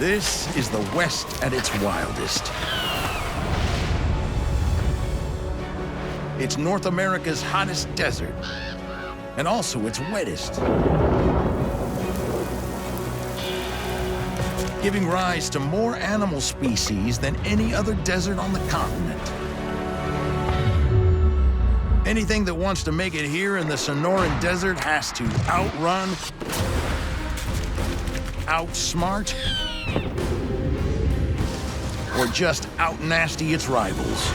This is the West at its wildest. It's North America's hottest desert, and also its wettest, giving rise to more animal species than any other desert on the continent. Anything that wants to make it here in the Sonoran Desert has to outrun, outsmart, or just out-nasty its rivals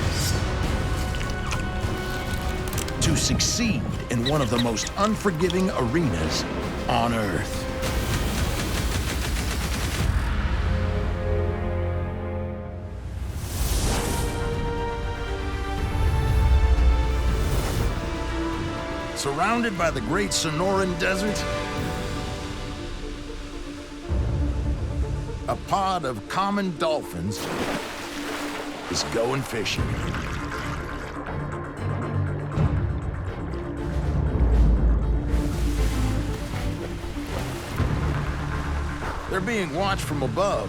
to succeed in one of the most unforgiving arenas on Earth. Surrounded by the great Sonoran Desert, a pod of common dolphins is going fishing. They're being watched from above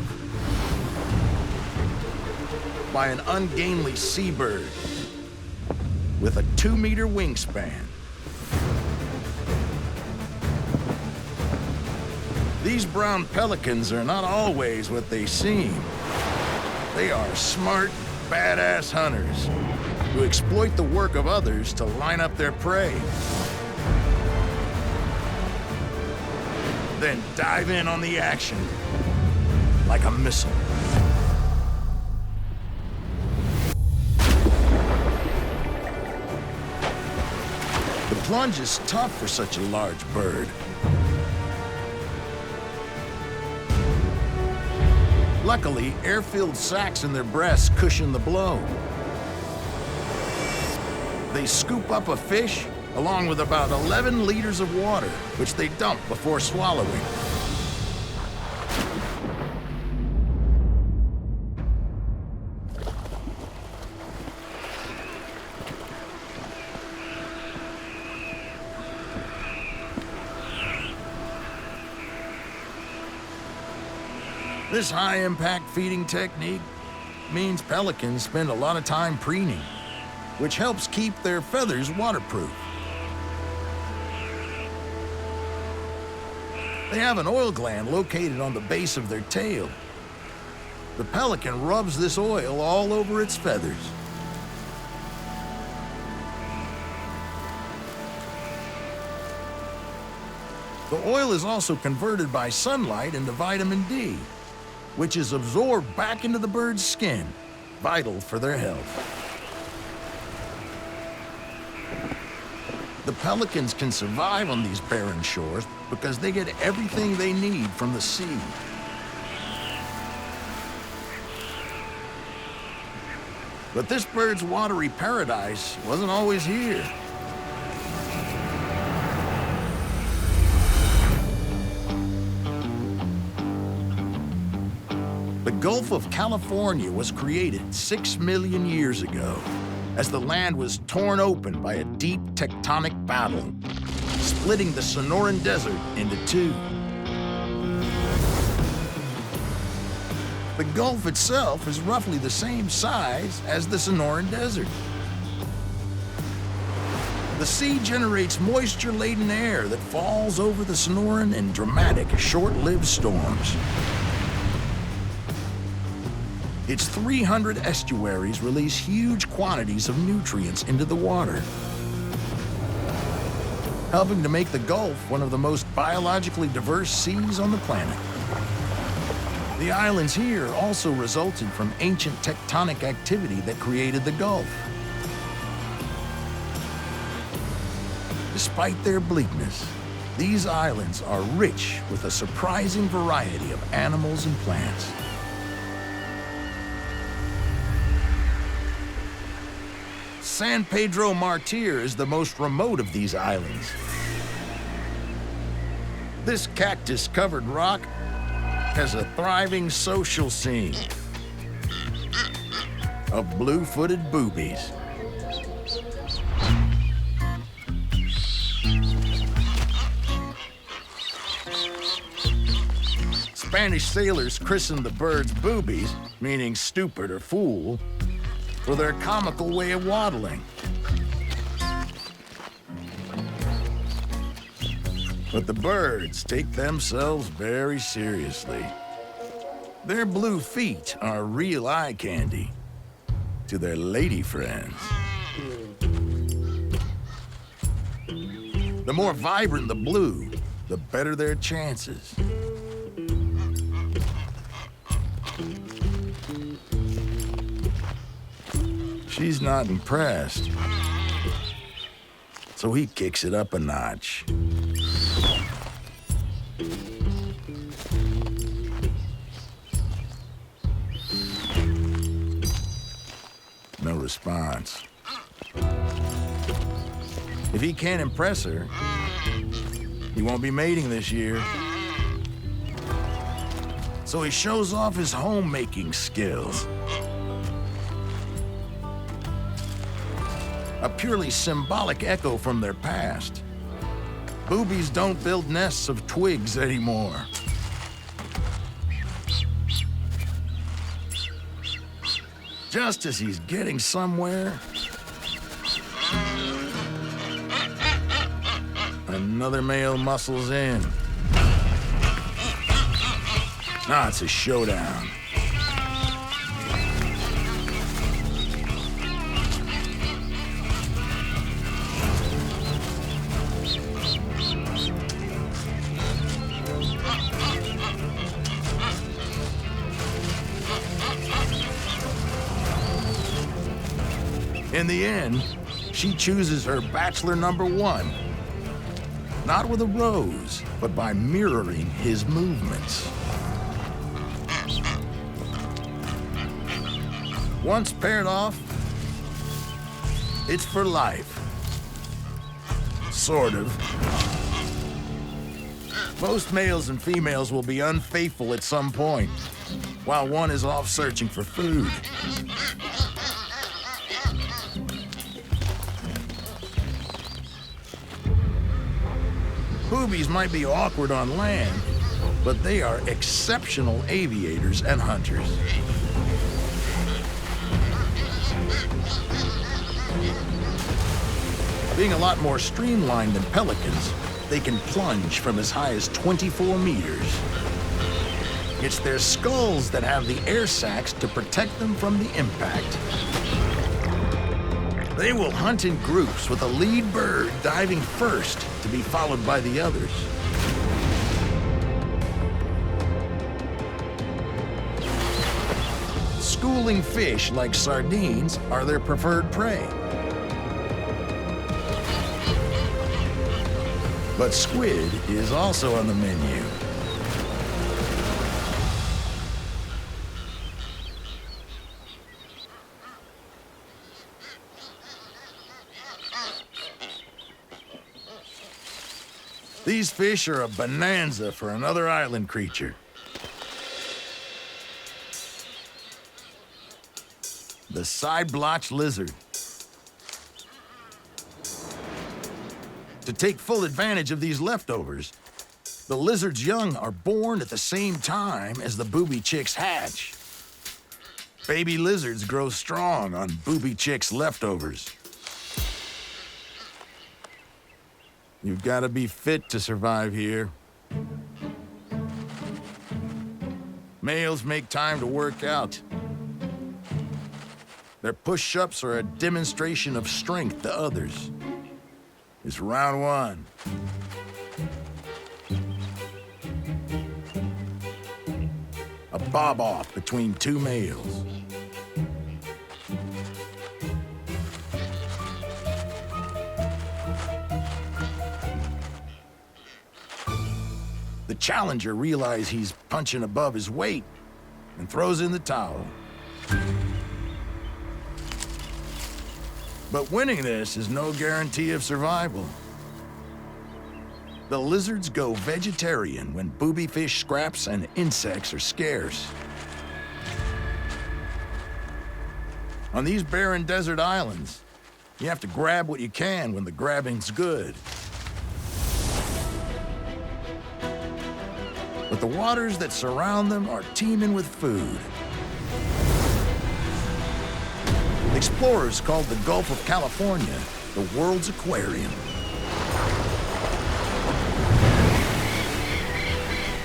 by an ungainly seabird with a 2-meter wingspan. These brown pelicans are not always what they seem. They are smart, badass hunters who exploit the work of others to line up their prey. Then dive in on the action like a missile. The plunge is tough for such a large bird. Luckily, air-filled sacs in their breasts cushion the blow. They scoop up a fish along with about 11 liters of water, which they dump before swallowing. This high-impact feeding technique means pelicans spend a lot of time preening, which helps keep their feathers waterproof. They have an oil gland located on the base of their tail. The pelican rubs this oil all over its feathers. The oil is also converted by sunlight into vitamin D, which is absorbed back into the bird's skin, vital for their health. The pelicans can survive on these barren shores because they get everything they need from the sea. But this bird's watery paradise wasn't always here. The Gulf of California was created 6 million years ago as the land was torn open by a deep tectonic battle, splitting the Sonoran Desert into two. The Gulf itself is roughly the same size as the Sonoran Desert. The sea generates moisture-laden air that falls over the Sonoran in dramatic, short-lived storms. Its 300 estuaries release huge quantities of nutrients into the water, helping to make the Gulf one of the most biologically diverse seas on the planet. The islands here also resulted from ancient tectonic activity that created the Gulf. Despite their bleakness, these islands are rich with a surprising variety of animals and plants. San Pedro Martir is the most remote of these islands. This cactus-covered rock has a thriving social scene of blue-footed boobies. Spanish sailors christened the birds boobies, meaning stupid or fool, for their comical way of waddling. But the birds take themselves very seriously. Their blue feet are real eye candy to their lady friends. The more vibrant the blue, the better their chances. She's not impressed, so he kicks it up a notch. No response. If he can't impress her, he won't be mating this year. So he shows off his homemaking skills. A purely symbolic echo from their past. Boobies don't build nests of twigs anymore. Just as he's getting somewhere, another male muscles in. Now it's a showdown. In the end, she chooses her bachelor number one. Not with a rose, but by mirroring his movements. Once paired off, it's for life. Sort of. Most males and females will be unfaithful at some point, while one is off searching for food. Boobies might be awkward on land, but they are exceptional aviators and hunters. Being a lot more streamlined than pelicans, they can plunge from as high as 24 meters. It's their skulls that have the air sacs to protect them from the impact. They will hunt in groups with a lead bird diving first to be followed by the others. Schooling fish like sardines are their preferred prey. But squid is also on the menu. These fish are a bonanza for another island creature. The side-blotched lizard. To take full advantage of these leftovers, the lizard's young are born at the same time as the booby chicks hatch. Baby lizards grow strong on booby chicks' leftovers. You've got to be fit to survive here. Males make time to work out. Their push-ups are a demonstration of strength to others. It's round one. A bob-off between two males. The challenger realizes he's punching above his weight and throws in the towel. But winning this is no guarantee of survival. The lizards go vegetarian when booby fish scraps and insects are scarce. On these barren desert islands, you have to grab what you can when the grabbing's good. but the waters that surround them are teeming with food. Explorers called the Gulf of California the world's aquarium.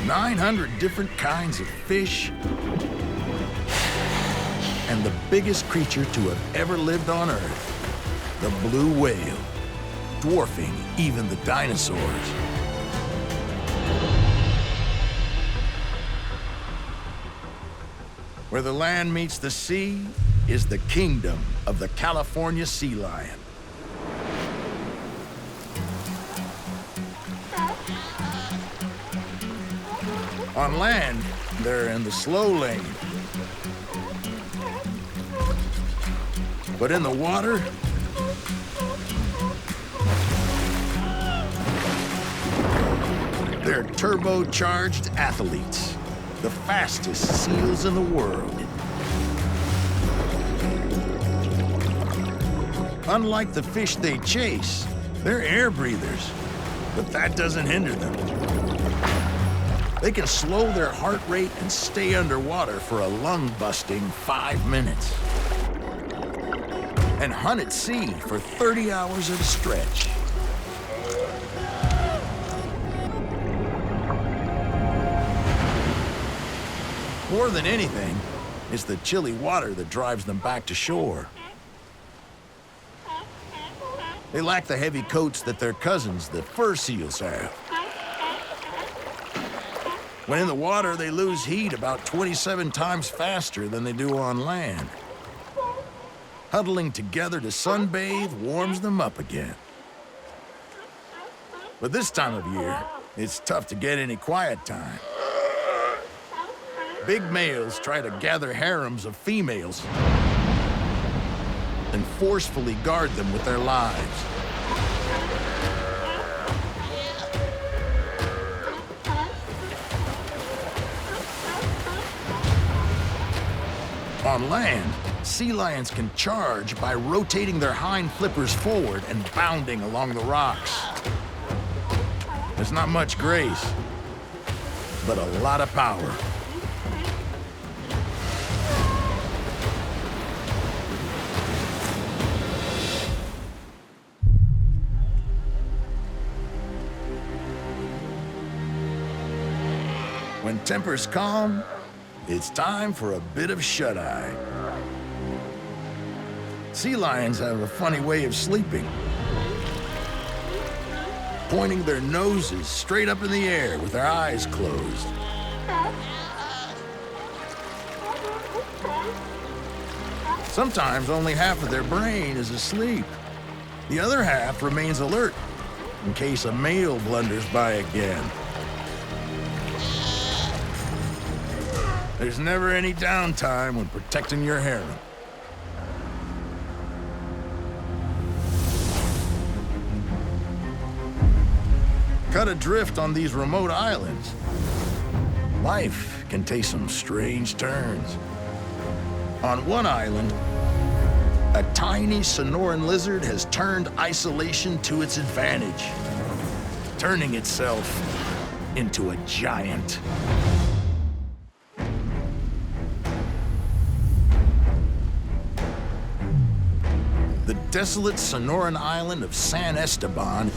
900 different kinds of fish, and the biggest creature to have ever lived on Earth, the blue whale, dwarfing even the dinosaurs. Where the land meets the sea is the kingdom of the California sea lion. On land, they're in the slow lane. But in the water, they're turbocharged athletes, the fastest seals in the world. Unlike the fish they chase, they're air breathers, but that doesn't hinder them. They can slow their heart rate and stay underwater for a lung-busting 5 minutes. And hunt at sea for 30 hours at a stretch. More than anything, it's the chilly water that drives them back to shore. They lack the heavy coats that their cousins, the fur seals, have. When in the water, they lose heat about 27 times faster than they do on land. Huddling together to sunbathe warms them up again. But this time of year, it's tough to get any quiet time. Big males try to gather harems of females and forcefully guard them with their lives. On land, sea lions can charge by rotating their hind flippers forward and bounding along the rocks. There's not much grace, but a lot of power. When tempers calm, it's time for a bit of shut-eye. Sea lions have a funny way of sleeping, pointing their noses straight up in the air with their eyes closed. Sometimes only half of their brain is asleep. The other half remains alert in case a male blunders by again. There's never any downtime when protecting your harem. Cut adrift on these remote islands, life can take some strange turns. On one island, a tiny Sonoran lizard has turned isolation to its advantage, turning itself into a giant. The desolate Sonoran island of San Esteban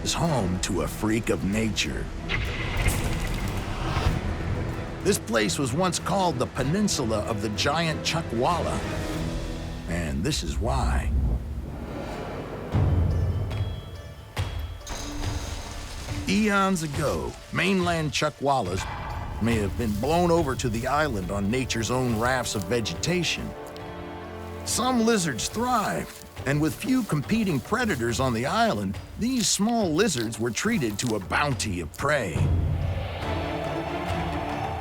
is home to a freak of nature. This place was once called the Peninsula of the Giant Chuckwalla, and this is why. Eons ago, mainland Chuckwallas may have been blown over to the island on nature's own rafts of vegetation. Some lizards thrived, and with few competing predators on the island, these small lizards were treated to a bounty of prey.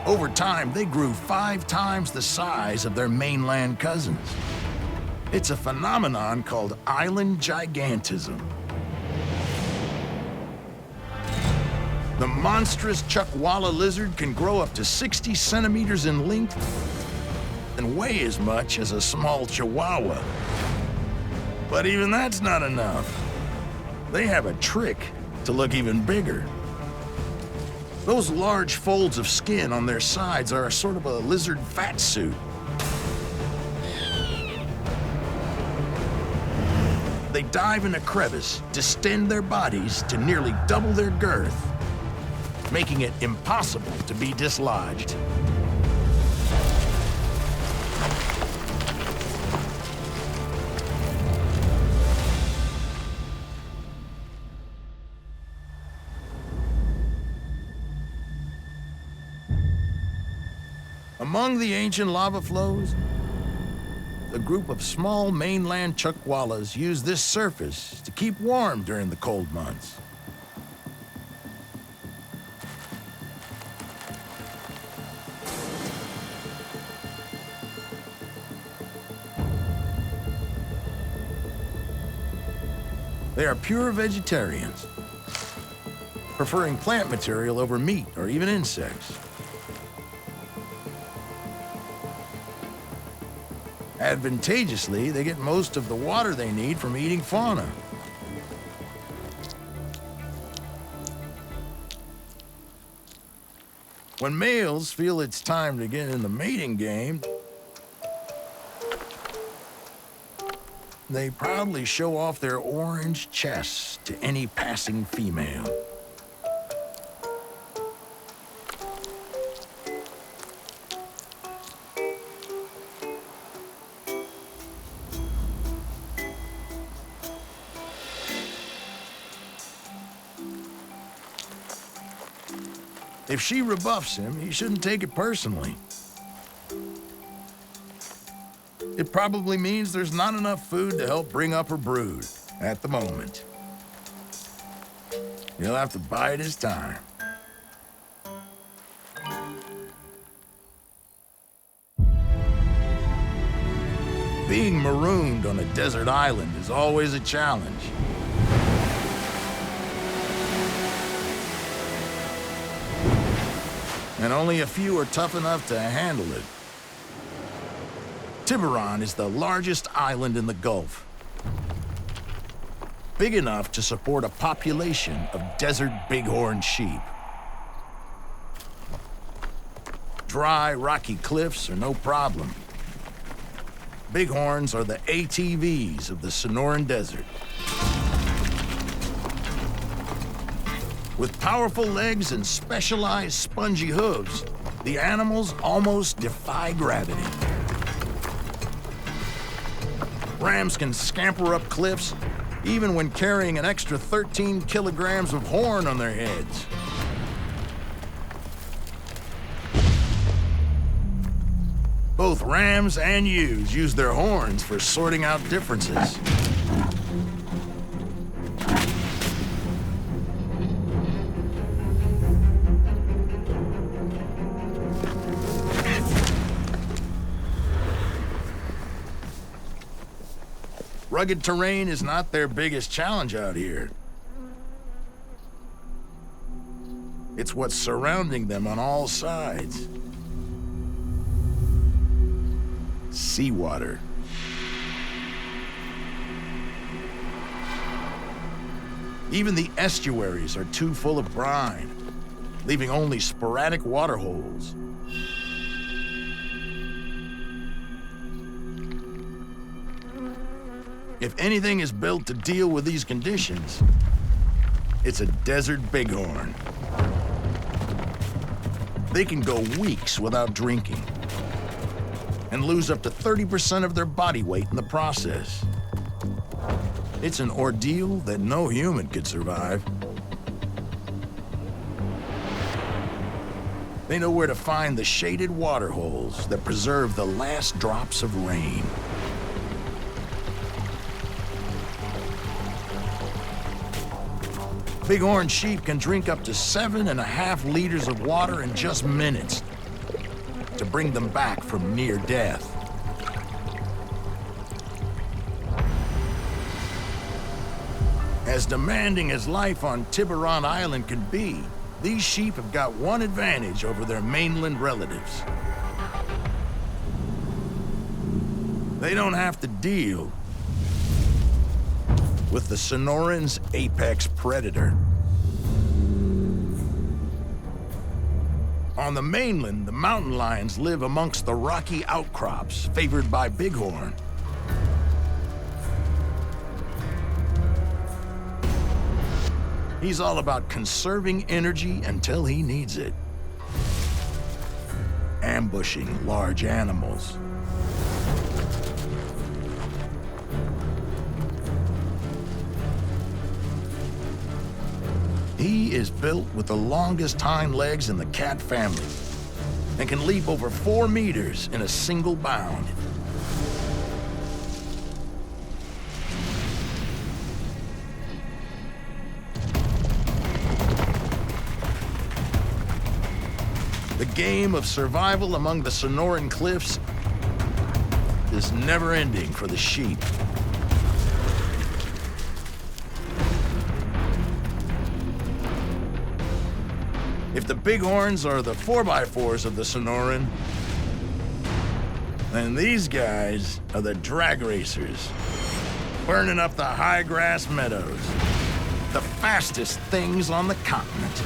Over time, they grew 5 times the size of their mainland cousins. It's a phenomenon called island gigantism. The monstrous Chuckwalla lizard can grow up to 60 centimeters in length and weigh as much as a small chihuahua. But even that's not enough. They have a trick to look even bigger. Those large folds of skin on their sides are sort of a lizard fat suit. They dive in a crevice, distend their bodies to nearly double their girth, making it impossible to be dislodged. Among the ancient lava flows, a group of small mainland chuckwallas use this surface to keep warm during the cold months. They are pure vegetarians, preferring plant material over meat or even insects. Advantageously, they get most of the water they need from eating fauna. When males feel it's time to get in the mating game, they proudly show off their orange chests to any passing female. If she rebuffs him, he shouldn't take it personally. It probably means there's not enough food to help bring up her brood at the moment. He'll have to bide his time. Being marooned on a desert island is always a challenge. And only a few are tough enough to handle it. Tiburon is the largest island in the Gulf, big enough to support a population of desert bighorn sheep. Dry, rocky cliffs are no problem. Bighorns are the ATVs of the Sonoran Desert. With powerful legs and specialized spongy hooves, the animals almost defy gravity. Rams can scamper up cliffs, even when carrying an extra 13 kilograms of horn on their heads. Both rams and ewes use their horns for sorting out differences. Rugged terrain is not their biggest challenge out here. It's what's surrounding them on all sides. Seawater. Even the estuaries are too full of brine, leaving only sporadic water holes. If anything is built to deal with these conditions, it's a desert bighorn. They can go weeks without drinking and lose up to 30% of their body weight in the process. It's an ordeal that no human could survive. They know where to find the shaded water holes that preserve the last drops of rain. Bighorn sheep can drink up to 7.5 liters of water in just minutes to bring them back from near death. As demanding as life on Tiburon Island can be, these sheep have got one advantage over their mainland relatives. They don't have to deal with the Sonoran's apex predator. On the mainland, the mountain lions live amongst the rocky outcrops favored by bighorn. He's all about conserving energy until he needs it. Ambushing large animals. He is built with the longest hind legs in the cat family and can leap over 4 meters in a single bound. The game of survival among the Sonoran Cliffs is never ending for the sheep. If the bighorns are the 4x4s of the Sonoran, then these guys are the drag racers, burning up the high grass meadows, the fastest things on the continent.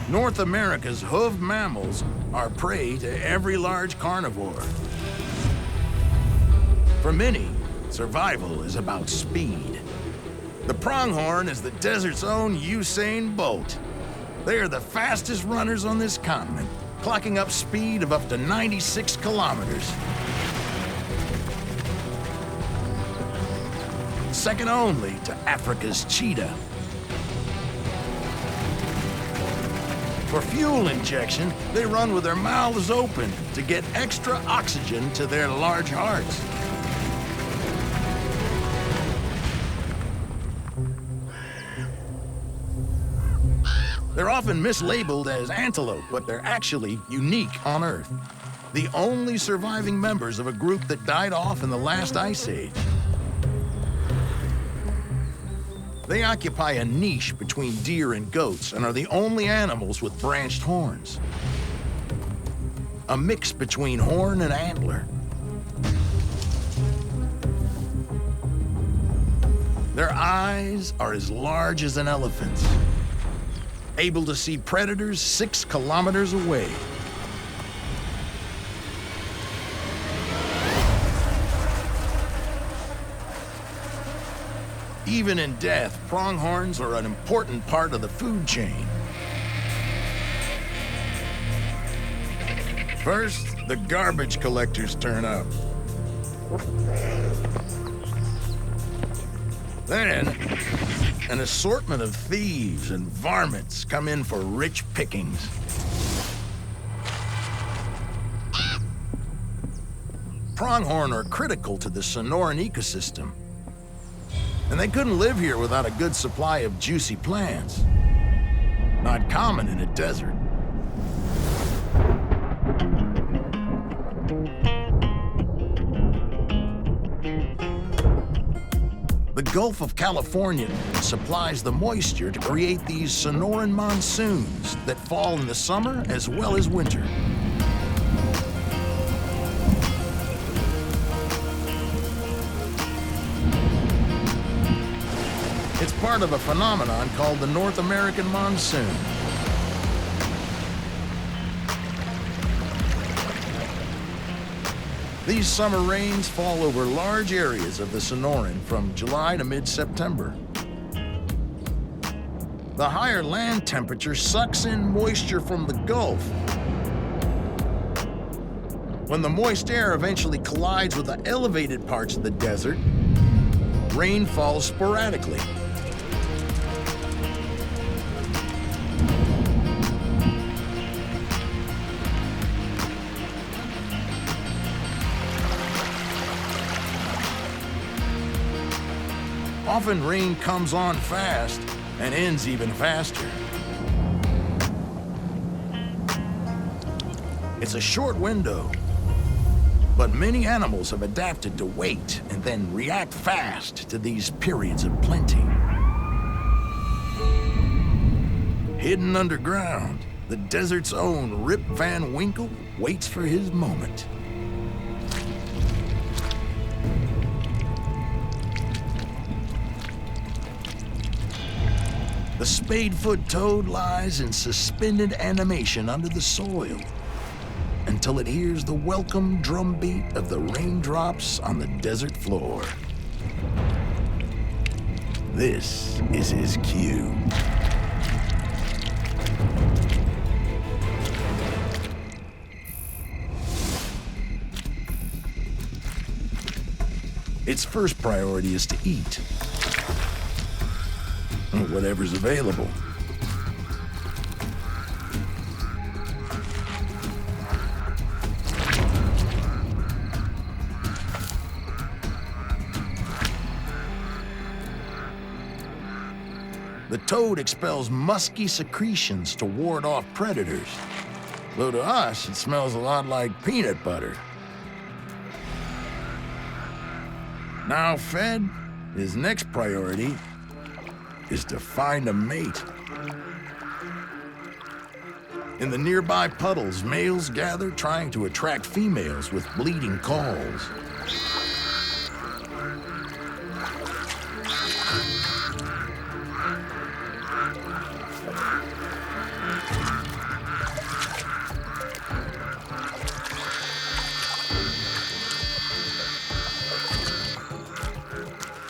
North America's hoofed mammals are prey to every large carnivore. For many, survival is about speed. The pronghorn is the desert's own Usain Bolt. They are the fastest runners on this continent, clocking up speed of up to 96 kilometers. Second only to Africa's cheetah. For fuel injection, they run with their mouths open to get extra oxygen to their large hearts. They're often mislabeled as antelope, but they're actually unique on Earth. The only surviving members of a group that died off in the last ice age. They occupy a niche between deer and goats and are the only animals with branched horns. A mix between horn and antler. Their eyes are as large as an elephant's, able to see predators 6 kilometers away. Even in death, pronghorns are an important part of the food chain. First, the garbage collectors turn up. Then, an assortment of thieves and varmints come in for rich pickings. Pronghorn are critical to the Sonoran ecosystem, and they couldn't live here without a good supply of juicy plants. Not common in a desert. The Gulf of California supplies the moisture to create these Sonoran monsoons that fall in the summer as well as winter. It's part of a phenomenon called the North American monsoon. These summer rains fall over large areas of the Sonoran from July to mid-September. The higher land temperature sucks in moisture from the Gulf. When the moist air eventually collides with the elevated parts of the desert, rain falls sporadically. Often rain comes on fast and ends even faster. It's a short window, but many animals have adapted to wait and then react fast to these periods of plenty. Hidden underground, the desert's own Rip Van Winkle waits for his moment. The spadefoot toad lies in suspended animation under the soil until it hears the welcome drumbeat of the raindrops on the desert floor. This is his cue. Its first priority is to eat. Whatever's available. The toad expels musky secretions to ward off predators, though to us it smells a lot like peanut butter. Now fed, his next priority is to find a mate. In the nearby puddles, males gather trying to attract females with bleating calls.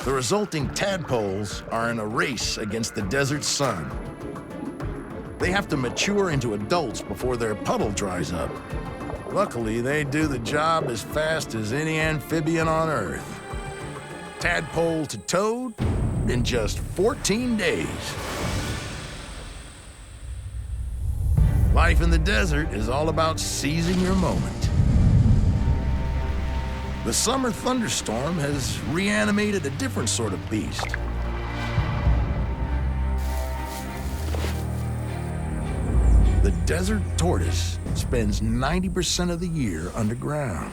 The resulting tadpoles are in a race against the desert sun. They have to mature into adults before their puddle dries up. Luckily, they do the job as fast as any amphibian on Earth. Tadpole to toad in just 14 days. Life in the desert is all about seizing your moment. The summer thunderstorm has reanimated a different sort of beast. The desert tortoise spends 90% of the year underground.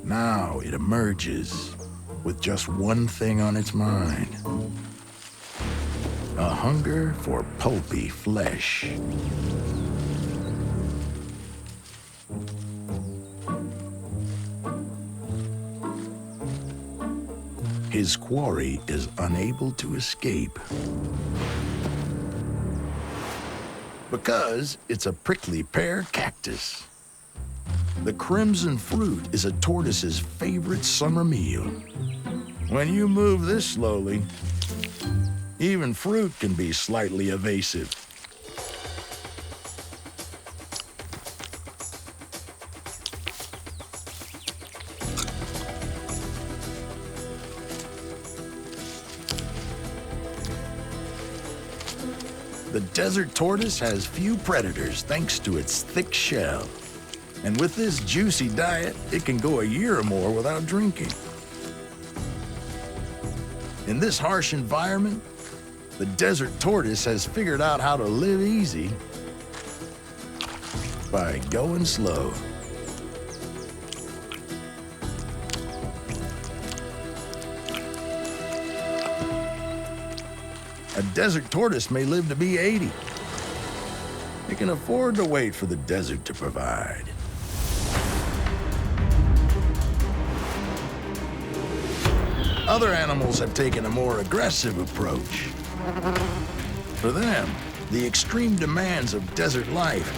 Now it emerges with just one thing on its mind: a hunger for pulpy flesh. His quarry is unable to escape because it's a prickly pear cactus. The crimson fruit is a tortoise's favorite summer meal. When you move this slowly, even fruit can be slightly evasive. The desert tortoise has few predators thanks to its thick shell. And with this juicy diet, it can go a year or more without drinking. In this harsh environment, the desert tortoise has figured out how to live easy by going slow. A desert tortoise may live to be 80. It can afford to wait for the desert to provide. Other animals have taken a more aggressive approach. For them, the extreme demands of desert life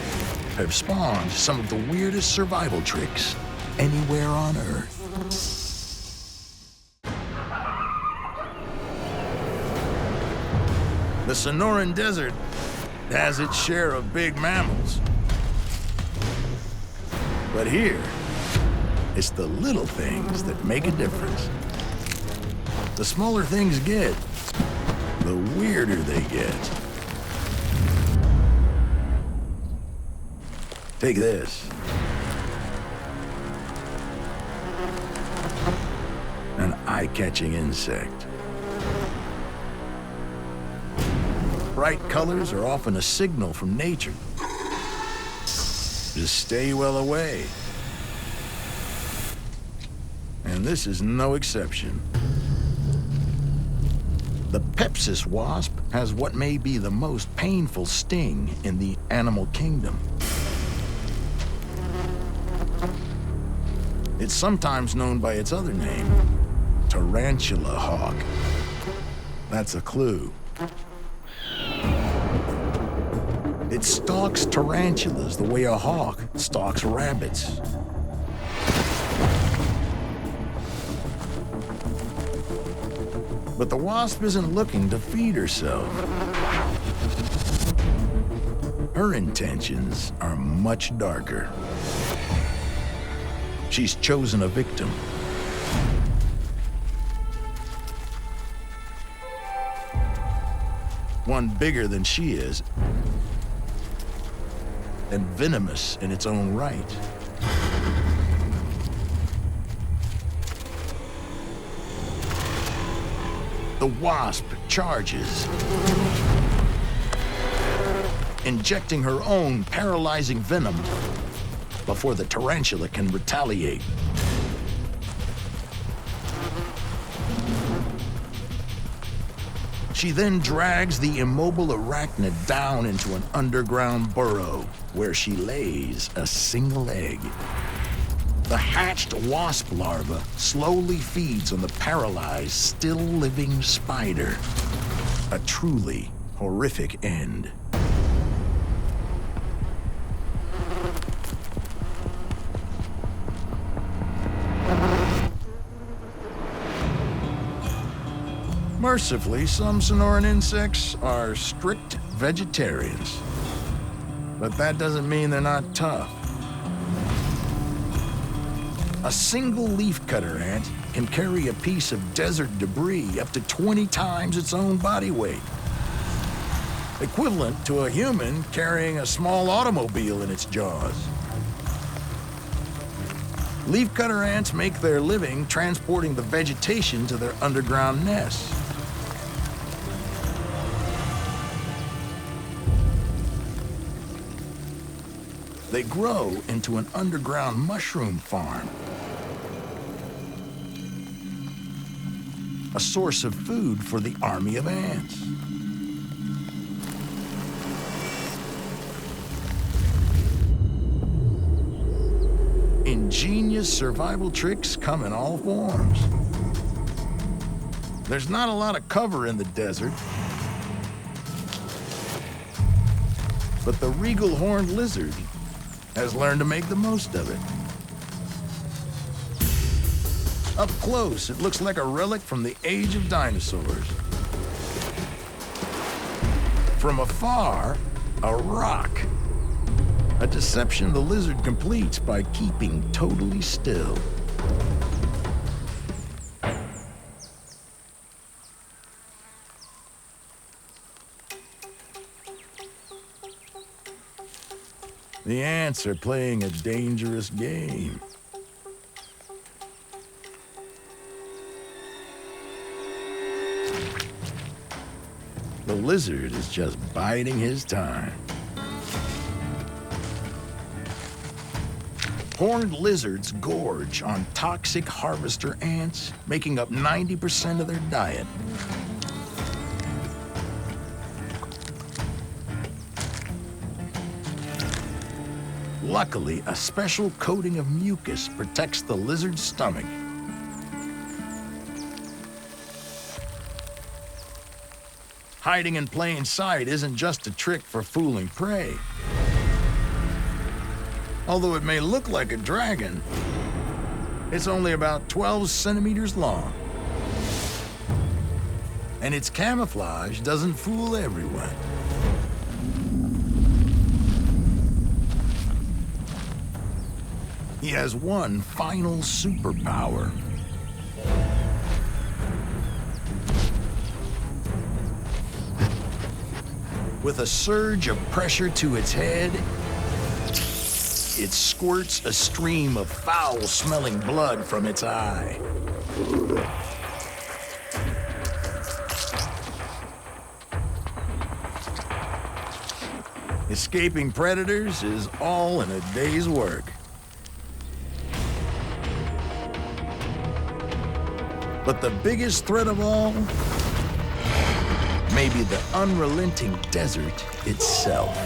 have spawned some of the weirdest survival tricks anywhere on Earth. The Sonoran Desert has its share of big mammals. But here, it's the little things that make a difference. The smaller things get, the weirder they get. Take this. An eye-catching insect. Bright colors are often a signal from nature. Just stay well away. And this is no exception. The Pepsis wasp has what may be the most painful sting in the animal kingdom. It's sometimes known by its other name, tarantula hawk. That's a clue. It stalks tarantulas the way a hawk stalks rabbits. But the wasp isn't looking to feed herself. Her intentions are much darker. She's chosen a victim. One bigger than she is, and venomous in its own right. The wasp charges, injecting her own paralyzing venom before the tarantula can retaliate. She then drags the immobile arachnid down into an underground burrow where she lays a single egg. The hatched wasp larva slowly feeds on the paralyzed, still-living spider. A truly horrific end. Mercifully, some Sonoran insects are strict vegetarians. But that doesn't mean they're not tough. A single leafcutter ant can carry a piece of desert debris up to 20 times its own body weight. Equivalent to a human carrying a small automobile in its jaws. Leafcutter ants make their living transporting the vegetation to their underground nests. They grow into an underground mushroom farm. A source of food for the army of ants. Ingenious survival tricks come in all forms. There's not a lot of cover in the desert, but the regal horned lizard has learned to make the most of it. Up close, it looks like a relic from the age of dinosaurs. From afar, a rock. A deception the lizard completes by keeping totally still. The ants are playing a dangerous game. The lizard is just biding his time. Horned lizards gorge on toxic harvester ants, making up 90% of their diet. Luckily, a special coating of mucus protects the lizard's stomach. Hiding in plain sight isn't just a trick for fooling prey. Although it may look like a dragon, it's only about 12 centimeters long. And its camouflage doesn't fool everyone. He has one final superpower. With a surge of pressure to its head, it squirts a stream of foul-smelling blood from its eye. Escaping predators is all in a day's work. But the biggest threat of all may be the unrelenting desert itself.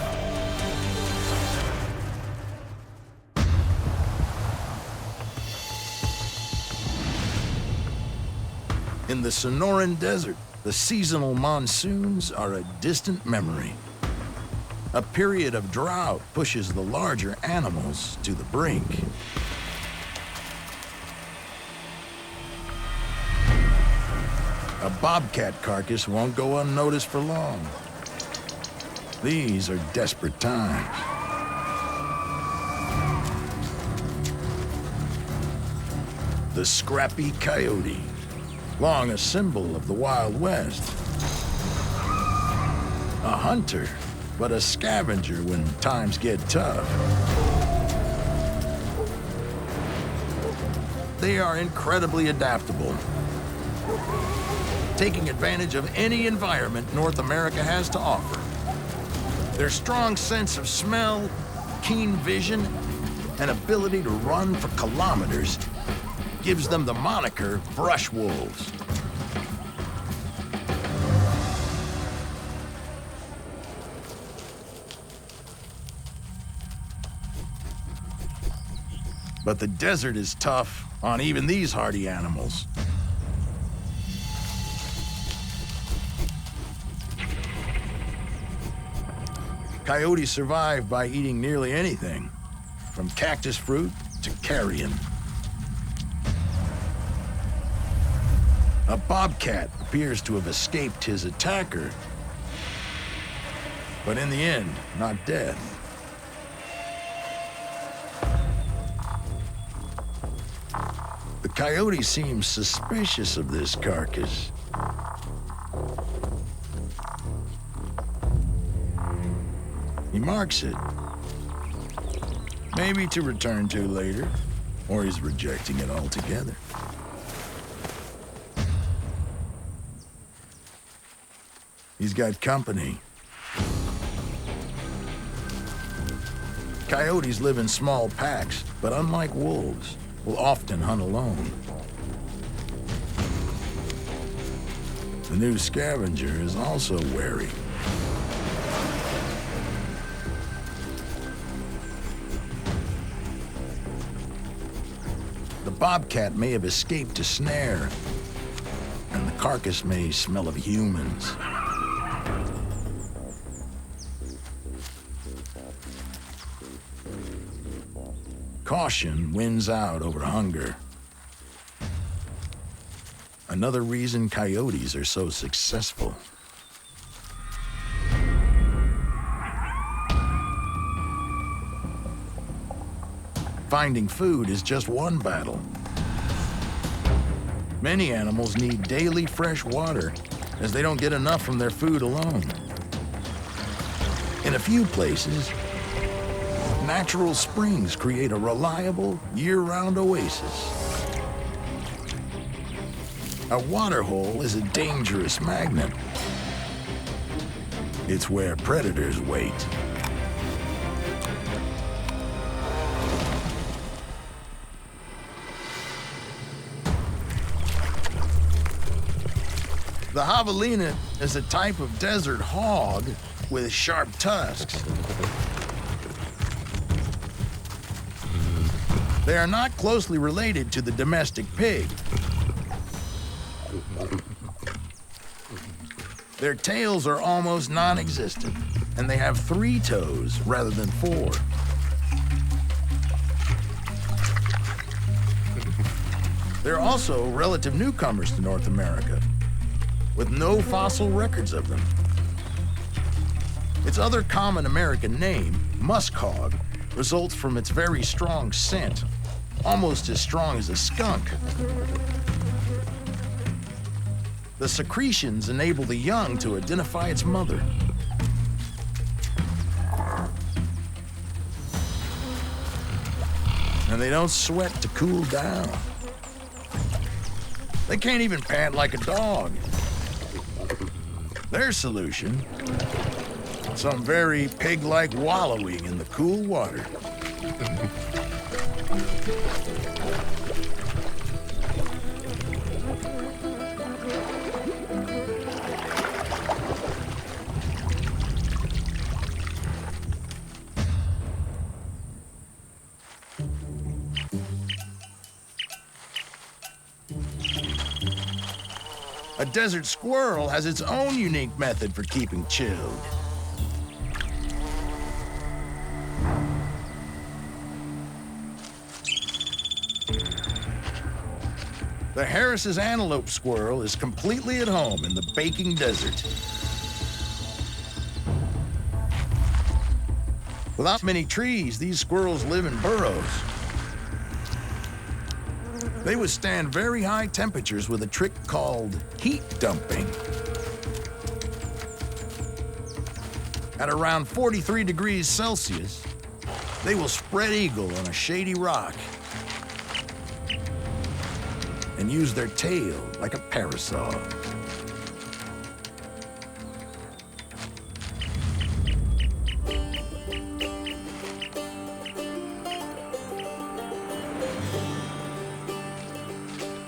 In the Sonoran Desert, The seasonal monsoons are a distant memory. A period of drought pushes the larger animals to the brink. A bobcat carcass won't go unnoticed for long. These are desperate times. The scrappy coyote, long a symbol of the Wild West. A hunter, but a scavenger when times get tough. They are incredibly adaptable, taking advantage of any environment North America has to offer. Their strong sense of smell, keen vision, and ability to run for kilometers gives them the moniker brush wolves. But the desert is tough on even these hardy animals. Coyotes survive by eating nearly anything, from cactus fruit to carrion. A bobcat appears to have escaped his attacker, but in the end, not dead. The coyote seems suspicious of this carcass. He marks it. Maybe to return to later, or he's rejecting it altogether. He's got company. Coyotes live in small packs, but unlike wolves, will often hunt alone. The new scavenger is also wary. The bobcat may have escaped a snare, and the carcass may smell of humans. Caution wins out over hunger. Another reason coyotes are so successful. Finding food is just one battle. Many animals need daily fresh water, as they don't get enough from their food alone. In a few places, natural springs create a reliable, year-round oasis. A water hole is a dangerous magnet. It's where predators wait. The javelina is a type of desert hog with sharp tusks. They are not closely related to the domestic pig. Their tails are almost non-existent, and they have 3 toes rather than 4. They're also relative newcomers to North America, with no fossil records of them. Its other common American name, musk hog, results from its very strong scent, almost as strong as a skunk. The secretions enable the young to identify its mother. And they don't sweat to cool down. They can't even pant like a dog. Their solution, some very pig-like wallowing in the cool water. A desert squirrel has its own unique method for keeping chilled. The Harris's antelope squirrel is completely at home in the baking desert. Without many trees, these squirrels live in burrows. They withstand very high temperatures with a trick called heat dumping. At around 43 degrees Celsius, they will spread eagle on a shady rock and use their tail like a parasol.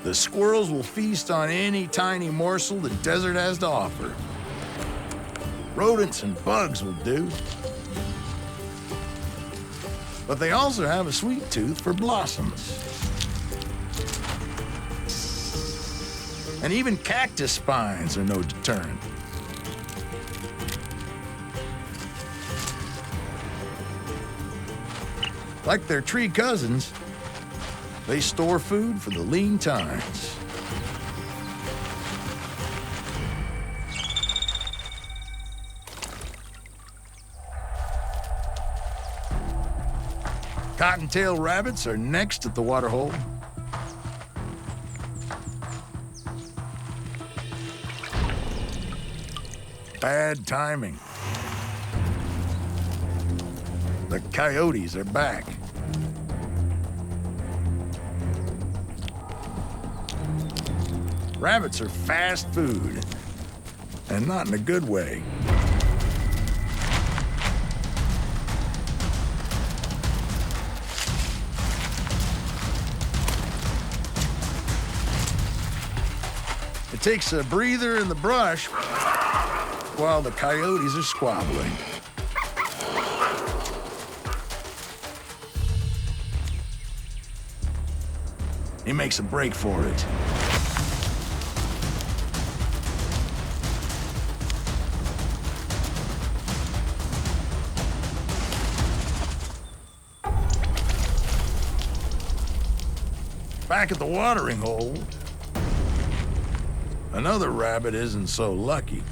The squirrels will feast on any tiny morsel the desert has to offer. Rodents and bugs will do. But they also have a sweet tooth for blossoms. And even cactus spines are no deterrent. Like their tree cousins, they store food for the lean times. Cottontail rabbits are next at the waterhole. Bad timing. The coyotes are back. Rabbits are fast food, and not in a good way. It takes a breather in the brush while the coyotes are squabbling. He makes a break for it. Back at the watering hole, another rabbit isn't so lucky.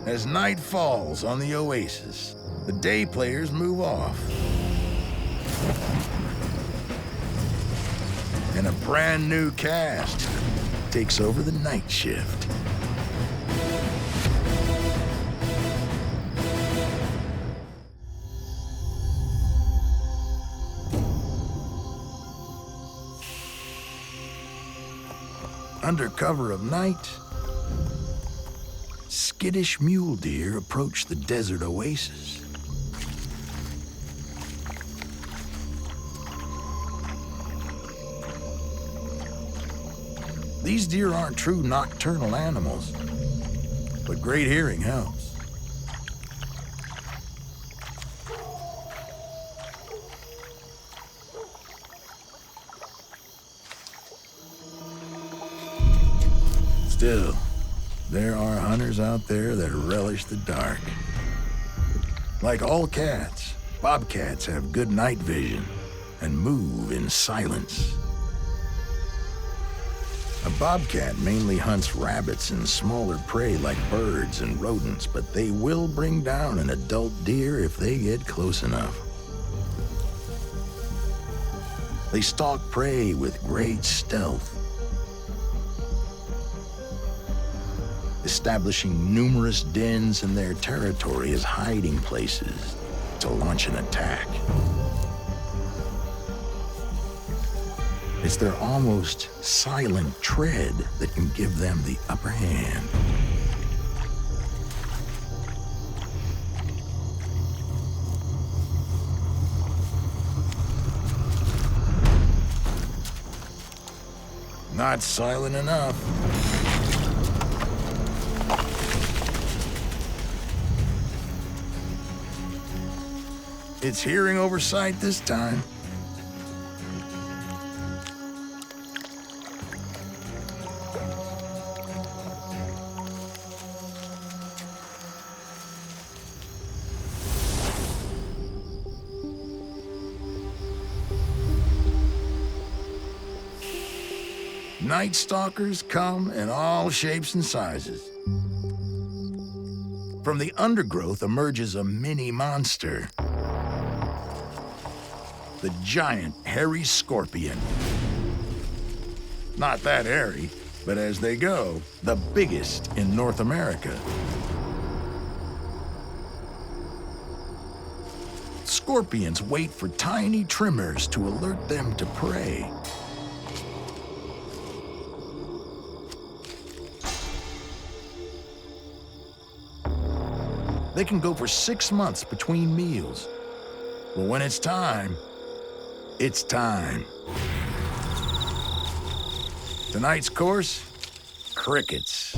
As night falls on the oasis, the day players move off. And a brand new cast takes over the night shift. Under cover of night, skittish mule deer approach the desert oasis. These deer aren't true nocturnal animals, but great hearing helps. Still, there are hunters out there that relish the dark. Like all cats, bobcats have good night vision and move in silence. A bobcat mainly hunts rabbits and smaller prey like birds and rodents, but they will bring down an adult deer if they get close enough. They stalk prey with great stealth, establishing numerous dens in their territory as hiding places to launch an attack. It's their almost silent tread that can give them the upper hand. Not silent enough. It's hearing over sight this time. Night Stalkers come in all shapes and sizes. From the undergrowth emerges a mini monster. The giant hairy scorpion. Not that hairy, but as they go, the biggest in North America. Scorpions wait for tiny tremors to alert them to prey. They can go for 6 months between meals. But when it's time, it's time. Tonight's course? Crickets.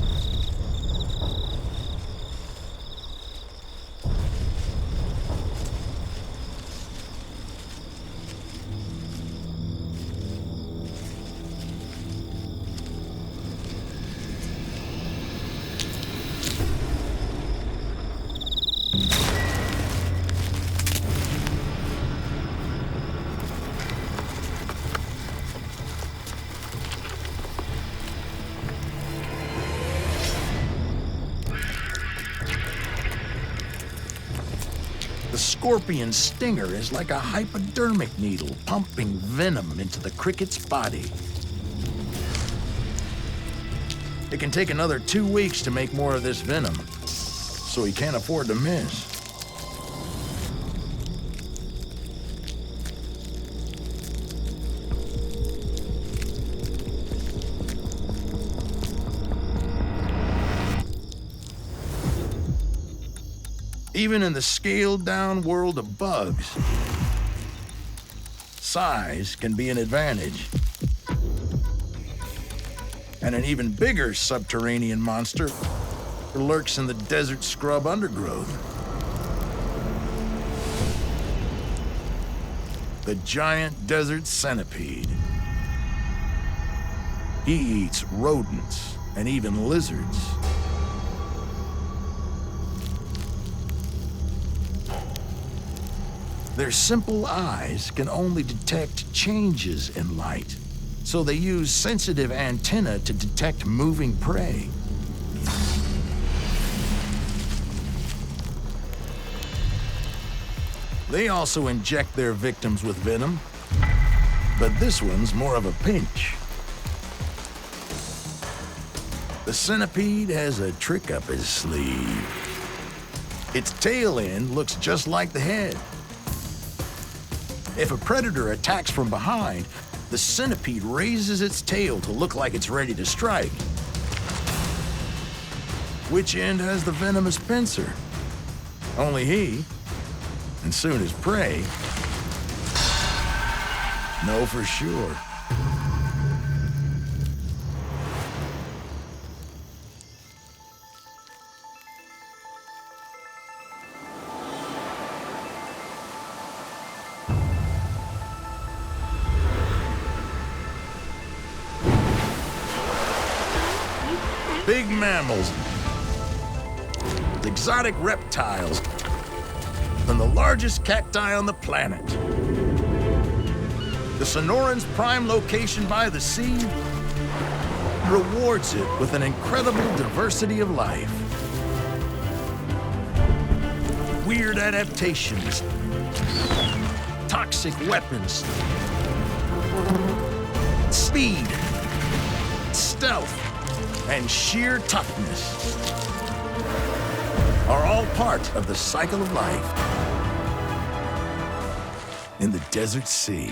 The scorpion's stinger is like a hypodermic needle pumping venom into the cricket's body. It can take another 2 weeks to make more of this venom, so he can't afford to miss. Even in the scaled-down world of bugs, size can be an advantage. And an even bigger subterranean monster lurks in the desert scrub undergrowth. The giant desert centipede. He eats rodents and even lizards. Their simple eyes can only detect changes in light, so they use sensitive antennae to detect moving prey. They also inject their victims with venom, but this one's more of a pinch. The centipede has a trick up his sleeve. Its tail end looks just like the head. If a predator attacks from behind, the centipede raises its tail to look like it's ready to strike. Which end has the venomous pincer? Only he, and soon his prey, know for sure. Big mammals, exotic reptiles, and the largest cacti on the planet. The Sonoran's prime location by the sea rewards it with an incredible diversity of life. Weird adaptations, toxic weapons, speed, stealth, and sheer toughness are all part of the cycle of life in the desert sea.